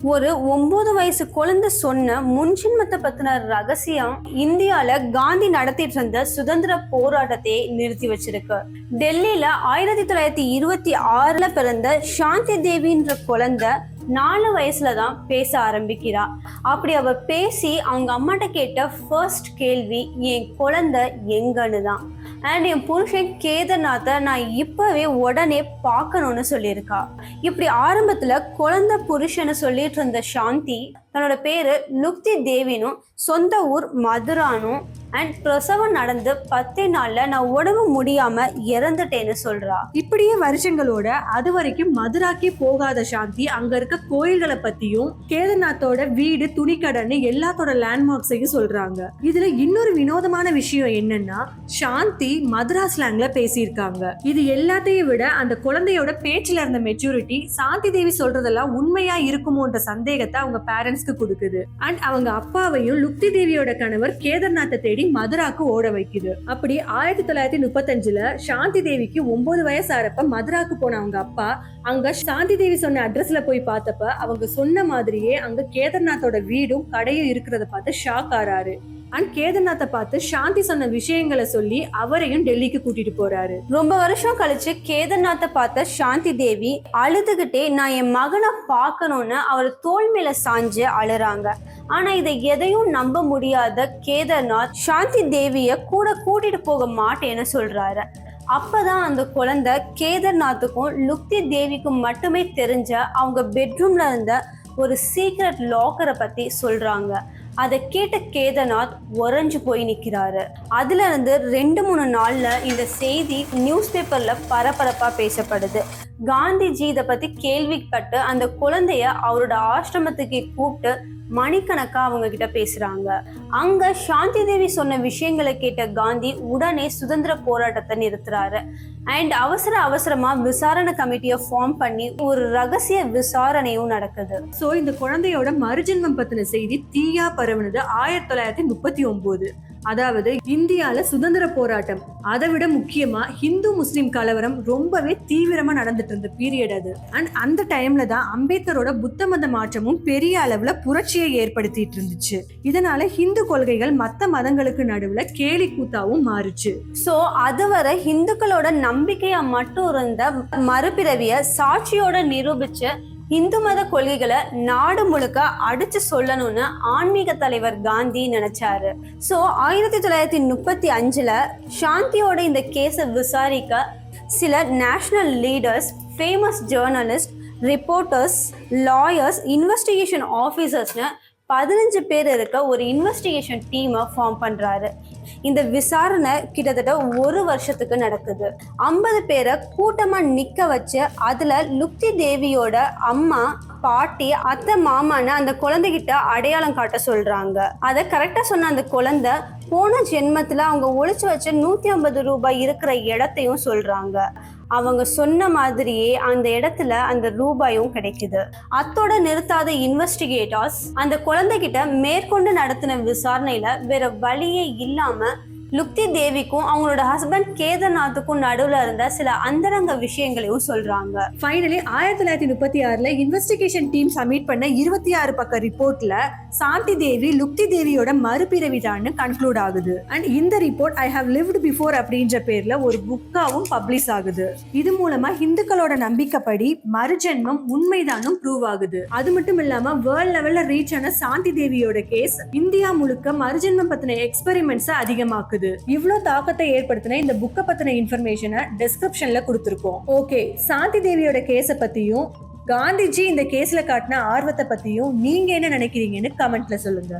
ஒரு 9 வயசு குழந்தை சொன்ன முன்ஜென்மத்தை பத்தின ரகசியம் இந்தியால காந்தி நடத்திட்டு இருந்த சுதந்திர போராட்டத்தை நிறுத்தி வச்சிருக்கு. டெல்லியில 1926 பிறந்த சாந்தி தேவின்ற குழந்தை 4 வயசுலதான் பேச ஆரம்பிக்கிறா. அப்படி அவ பேசி அவங்க அம்மாட்ட கேட்ட ஃபர்ஸ்ட் கேள்வி என் குழந்தை எங்கன்னு தான். அண்ட் என் புருஷன் கேதார்நாத்தை நான் இப்பவே உடனே பார்க்கணும்னு சொல்லியிருக்கா. இப்படி ஆரம்பத்துல குழந்தை புருஷன்னு சொல்லிட்டு இருந்த சாந்தி தன்னோட பேரு லுக்தி தேவினும் சொந்த ஊர் மதுரானும் அண்ட் பிரசவம் நடந்து 10 நாள்ல நான் உடம்பு முடியாம இறந்துட்டேன்னு சொல்றா. இப்படியே வருஷங்களோட அது வரைக்கும் மதுராக்கே போகாத சாந்தி அங்க இருக்க கோயில்களை பத்தியும் கேதார்நாத்தோட வீடு துணிக்கடைன்னு எல்லாத்தோட லேண்ட்மார்க்ஸையும் சொல்றாங்க. இதுல இன்னொரு வினோதமான விஷயம் என்னன்னா சாந்தி மதுரா ஸ்லாங்ல பேசியிருக்காங்க. இது எல்லாத்தையும் விட அந்த குழந்தையோட பேச்சுல இருந்த மெச்சூரிட்டி சாந்தி தேவி சொல்றதெல்லாம் உண்மையா இருக்குமோன்ற சந்தேகத்தை அவங்க பேரண்ட்ஸ்க்கு கொடுக்குது. அண்ட் அவங்க அப்பாவையும் லுக்தி தேவியோட கணவர் கேதார்நாத்தை தேடி மதுராக்கு ஓட வைக்குது. அப்படி 1935 சாந்தி தேவிக்கு 9 வயசு ஆறப்ப மதுராக்கு போன அவங்க அப்பா அங்க சாந்தி தேவி சொன்ன அட்ரஸ்ல போய் பார்த்தப்ப அவங்க சொன்ன மாதிரியே அங்க கேதார்நாத்தோட வீடும் கடையும் இருக்கிறத பார்த்து ஷாக் ஆறாரு. அண்ட் கேதார்நாத்தை பார்த்து சாந்தி சொன்ன விஷயங்களை சொல்லி அவரையும் டெல்லிக்கு கூட்டிட்டு போறாரு. ரொம்ப வருஷம் கழிச்சு கேதார்நாத்தை பார்த்த சாந்தி தேவி அழுதுகிட்டே நான் என் மகனை பார்க்கணும்னு அவர் தோல் மேல சாஞ்சு அழுறாங்க. ஆனா இதை எதையும் நம்ப முடியாத கேதார்நாத் சாந்தி தேவிய கூட கூட்டிட்டு போக மாட்டேன்னு சொல்றாரு. அப்பதான் அந்த குழந்தை கேதார்நாத்துக்கும் லுக்தி தேவிக்கும் மட்டுமே தெரிஞ்ச அவங்க பெட்ரூம்ல இருந்த ஒரு சீக்ரெட் லாக்கரை பத்தி சொல்றாங்க. அதை கேட்ட கேதார்நாத் உறைஞ்சு போய் நிற்கிறாரு. அதுல இருந்து 2-3 நாள்ல இந்த செய்தி நியூஸ் பேப்பர்ல பரபரப்பா பேசப்படுது. காந்திஜி இதை பத்தி கேள்விப்பட்டு அந்த குழந்தைய அவரோட ஆசிரமத்துக்கு கூப்பிட்டு மணிக்கணக்கா அவங்க கிட்ட பேசுறாங்க. அங்க சாந்தி தேவி சொன்ன விஷயங்களை கேட்ட காந்தி உடனே சுதந்திர போராட்டத்தை நிறுத்துறாரு. அண்ட் அவசரமா விசாரணை கமிட்டியை ஃபார்ம் பண்ணி ஒரு ரகசிய விசாரணையும் நடக்குது. சோ இந்த குழந்தையோட மறுஜென்மம் பத்தின செய்தி தீயா பரவுனது 1939. அதாவது இந்தியால சுதந்திர போராட்டம், அதை விட முக்கியமா ஹிந்து முஸ்லிம் கலவரம் ரொம்பவே தீவிரமா நடந்துட்டு இருந்த பீரியட் அது. அண்ட் அந்த டைம்ல தான் அம்பேத்கரோட புத்த மத மாற்றமும் பெரிய அளவுல புரட்சியை ஏற்படுத்திட்டு இருந்துச்சு. இதனால ஹிந்து கொள்கைகள் மத்த மதங்களுக்கு நடுவுல கேலி கூத்தாவும் மாறுச்சு. சோ அதுவரை ஹிந்துக்களோட நம்பிக்கையா மட்டும் இருந்த மறுபிறவிய சாட்சியோட நிரூபிச்சு இந்து மத கொள்கைகளை நாடு முழுக்க அடிச்சு சொல்லணும்னு ஆன்மீக தலைவர் காந்தி நினைச்சாரு. சோ 1935 சாந்தியோட இந்த கேஸை விசாரிக்க சில national leaders, famous journalist, reporters, lawyers, investigation ஆஃபீஸர்ஸ்னு 15 பேர் இருக்க ஒரு இன்வெஸ்டிகேஷன் டீமை ஃபார்ம் பண்றாரு. இந்த விசாரணை கிட்டத்தட்ட 1 வருஷத்துக்கு நடக்குது. 50 பேரை கூட்டமா நிக்க வச்சு அதுல லுக்தி தேவியோட அம்மா, பாட்டி, அத்தை, மாமான்னு அந்த குழந்தைகிட்ட அடையாளம் காட்ட சொல்றாங்க. அதை கரெக்டா சொன்ன அந்த குழந்தை போன ஜென்மத்துல அவங்க ஒளிச்சு வச்ச 150 ரூபாய் இருக்கிற இடத்தையும் சொல்றாங்க. அவங்க சொன்ன மாதிரியே அந்த இடத்துல அந்த ரூபாயும் கிடைக்குது. அத்தோட நிறுத்தாத இன்வெஸ்டிகேட்டர்ஸ் அந்த குழந்தைகிட்ட மேற்கொண்டு நடத்தின விசாரணையில வேற வழியே இல்லாம லுக்தி தேவிக்கும் அவங்களோட ஹஸ்பண்ட் கேதார்நாத்துக்கும் நடுவுல இருந்த சில அந்தரங்க விஷயங்களையும் சொல்றாங்க. ஃபைனலி 1936 இன்வெஸ்டிகேஷன் டீம் சப்மிட் பண்ண 26 பக்க ரிப்போர்ட்ல சாந்தி தேவி லுக்தி தேவியோட மறுபிறவிதான்னு கன்க்ளூட் ஆகுது. அண்ட் இந்த report I have lived before அப்படின்ற பேர்ல ஒரு புக்காவும் பப்ளிஷ் ஆகுது. இது மூலமா ஹிந்துக்களோட நம்பிக்கைப்படி மறுஜென்மம் உண்மைதானும் ப்ரூவ் ஆகுது. அது மட்டும் இல்லாம வேர்ல்ட் லெவல்ல ரீச் ஆன சாந்தி தேவியோட கேஸ் இந்தியா முழுக்க மறுஜென்மம் பத்தின எக்ஸ்பெரிமெண்ட்ஸ் அதிகமாக்குது. இவ்வளவு தாக்கத்தை ஏற்படுத்தின இந்த புக்கை பத்தின இன்ஃபர்மேஷனை டிஸ்கிரிப்ஷன்ல கொடுத்திருக்கோம். ஓகே, சாந்தி தேவியோட கேஸை பத்தியும் காந்திஜி இந்த கேஸ்ல காட்டின ஆர்வத்தை பத்தியும் நீங்க என்ன நினைக்கிறீங்கன்னு கமெண்ட்ல சொல்லுங்க.